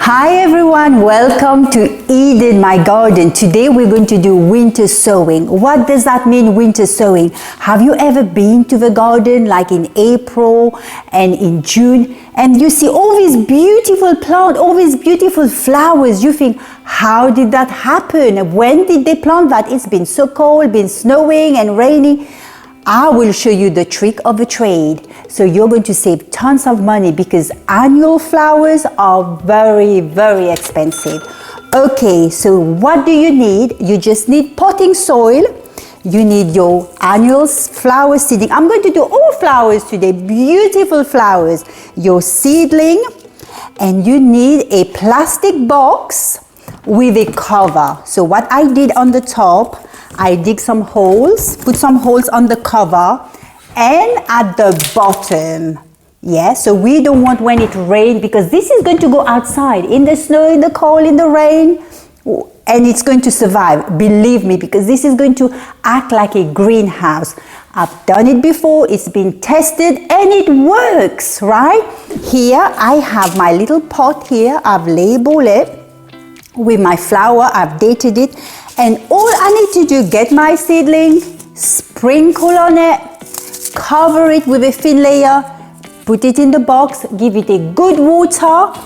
Hi everyone, welcome to Eden, my garden. Today we're going to do winter sowing. What does that mean, winter sowing? Have you ever been to the garden like in April and in June and you see all these beautiful plants, all these beautiful flowers? You think, how did that happen? When did they plant that? It's been so cold, been snowing and raining. I will show you the trick of the trade. So you're going to save tons of money because annual flowers are very, very expensive. Okay, so what do you need? You just need potting soil. You need your annual flower seeding. I'm going to do all flowers today, beautiful flowers. Your seedling, and you need a plastic box with a cover. So what I did on the top, I dig some holes, put some holes on the cover and at the bottom. Yeah, so we don't want when it rains, because this is going to go outside in the snow, in the cold, in the rain, and it's going to survive, believe me, because this is going to act like a greenhouse. I've done it before, it's been tested and it works, right? Here I have my little pot here, I've labeled it with my flower, I've dated it, and all I need to do, get my seedling, sprinkle on it, cover it with a thin layer, put it in the box, give it a good water,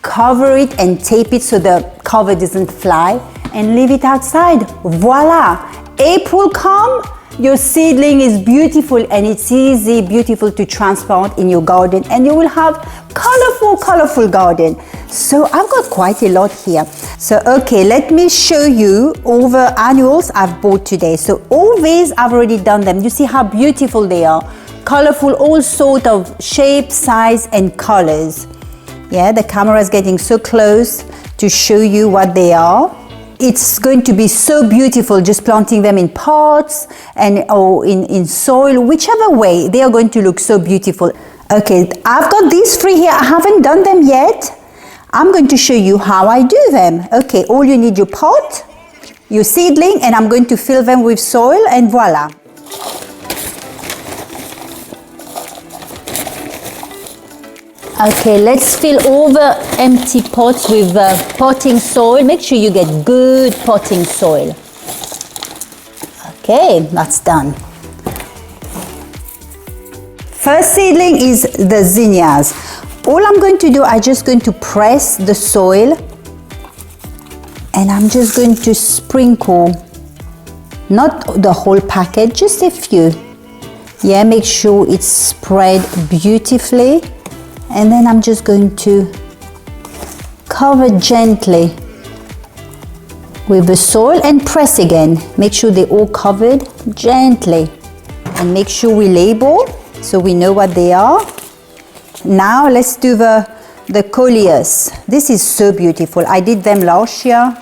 cover it and tape it so the cover doesn't fly, and leave it outside. Voila! April come, your seedling is beautiful and it's easy, beautiful to transplant in your garden, and you will have colorful garden. So I've got quite a lot here. So okay, let me show you all the annuals I've bought today. So all these, I've already done them. You see how beautiful they are. Colorful, all sort of shapes, size and colors. Yeah, the camera is getting so close to show you what they are. It's going to be so beautiful just planting them in pots or in soil, whichever way, they are going to look so beautiful. Okay, I've got these three here. I haven't done them yet. I'm going to show you how I do them. Okay, all you need, your pot, your seedling, and I'm going to fill them with soil, and voila. Okay, let's fill all the empty pots with potting soil. Make sure you get good potting soil. Okay, that's done. First seedling is the zinnias. All I'm going to do, I'm just going to press the soil and I'm just going to sprinkle, not the whole packet, just a few. Yeah, make sure it's spread beautifully. And then I'm just going to cover gently with the soil and press again. Make sure they're all covered gently. And make sure we label so we know what they are. Now let's do the Coleus. This is so beautiful. I did them last year.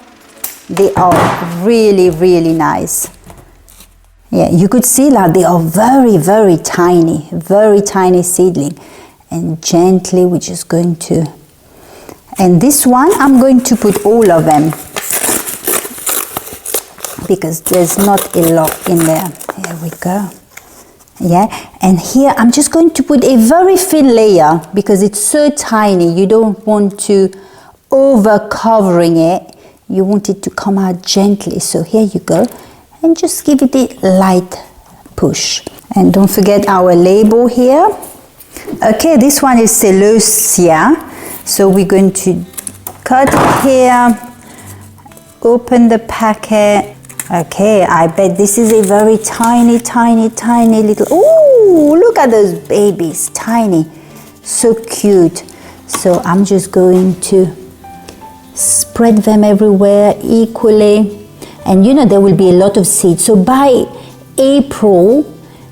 They are really, really nice. Yeah, you could see that they are very, very tiny seedling. And gently we're just going to, and this one I'm going to put all of them because there's not a lot in there. Here we go. Yeah, and here I'm just going to put a very thin layer because it's so tiny. You don't want to over covering it. You want it to come out gently. So here you go, and just give it a light push. And don't forget our label here. Okay, this one is Celosia. So we're going to cut it here, open the packet. Okay, I bet this is a very tiny little, oh, look at those babies, tiny, so cute. So I'm just going to spread them everywhere equally. And you know, there will be a lot of seeds. So by April,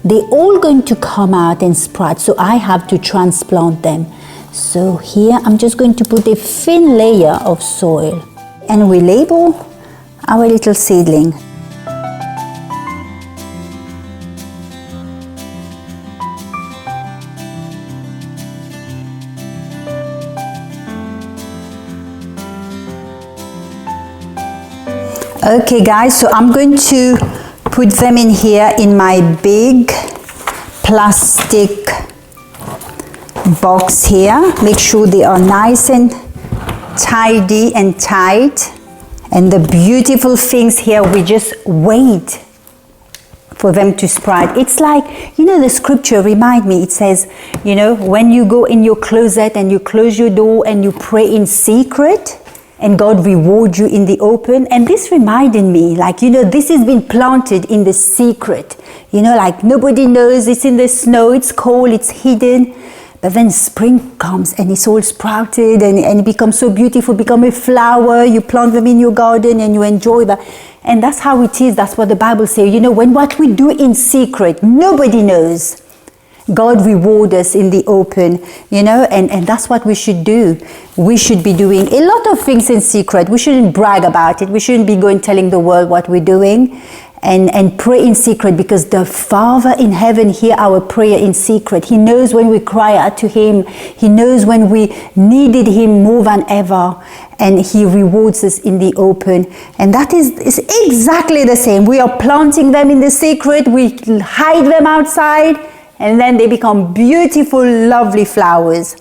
they're all going to come out and sprout. So I have to transplant them. So here, I'm just going to put a thin layer of soil. And we label our little seedling. Okay guys, so I'm going to put them in here in my big plastic box here. Make sure they are nice and tidy and tight. And the beautiful things here, we just wait for them to sprout. It's like, you know, the scripture remind me, it says, you know, when you go in your closet and you close your door and you pray in secret, and God reward you in the open. And this reminded me, like, you know, this has been planted in the secret. You know, like nobody knows, it's in the snow, it's cold, it's hidden. But then spring comes and it's all sprouted and it becomes so beautiful, become a flower. You plant them in your garden and you enjoy that. And that's how it is. That's what the Bible says. You know, when what we do in secret, nobody knows. God reward us in the open, you know, and that's what we should do. We should be doing a lot of things in secret. We shouldn't brag about it. We shouldn't be going telling the world what we're doing. And pray in secret, because the Father in heaven hear our prayer in secret. He knows when we cry out to Him. He knows when we needed Him more than ever. And He rewards us in the open. And that is exactly the same. We are planting them in the secret. We hide them outside. And then they become beautiful, lovely flowers.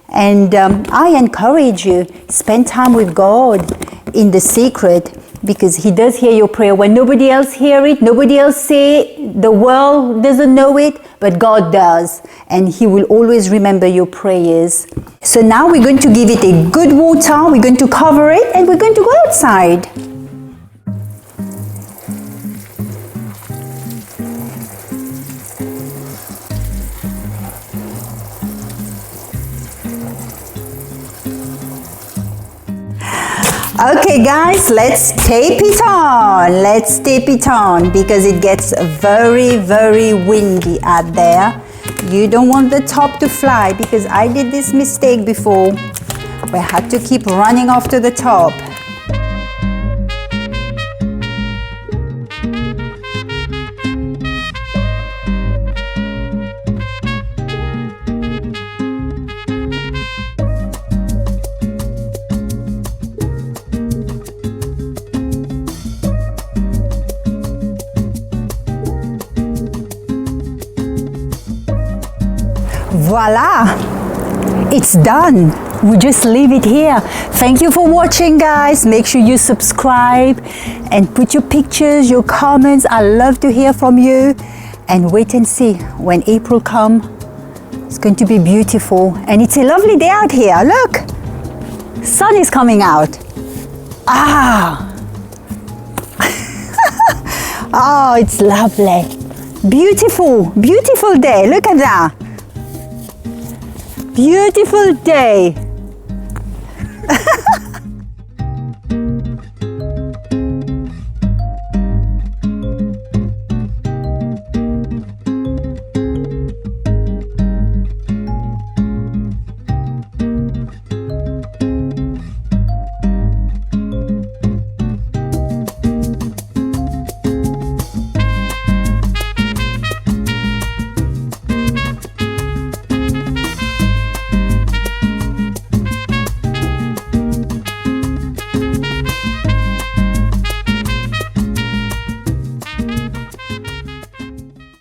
And I encourage you, spend time with God in the secret, because He does hear your prayer when nobody else hear it, nobody else say it, the world doesn't know it, but God does. And He will always remember your prayers. So now we're going to give it a good water, we're going to cover it, and we're going to go outside. Okay guys, let's tape it on. Let's tape it on, because it gets very, very windy out there. You don't want the top to fly, because I did this mistake before. We had to keep running after the top. Voila, it's done. We just leave it here. Thank you for watching, guys. Make sure you subscribe and put your pictures, your comments. I love to hear from you. And wait and see, when April comes, it's going to be beautiful. And it's a lovely day out here. Look, sun is coming out. Ah, oh, it's lovely. Beautiful, beautiful day. Look at that. Beautiful day.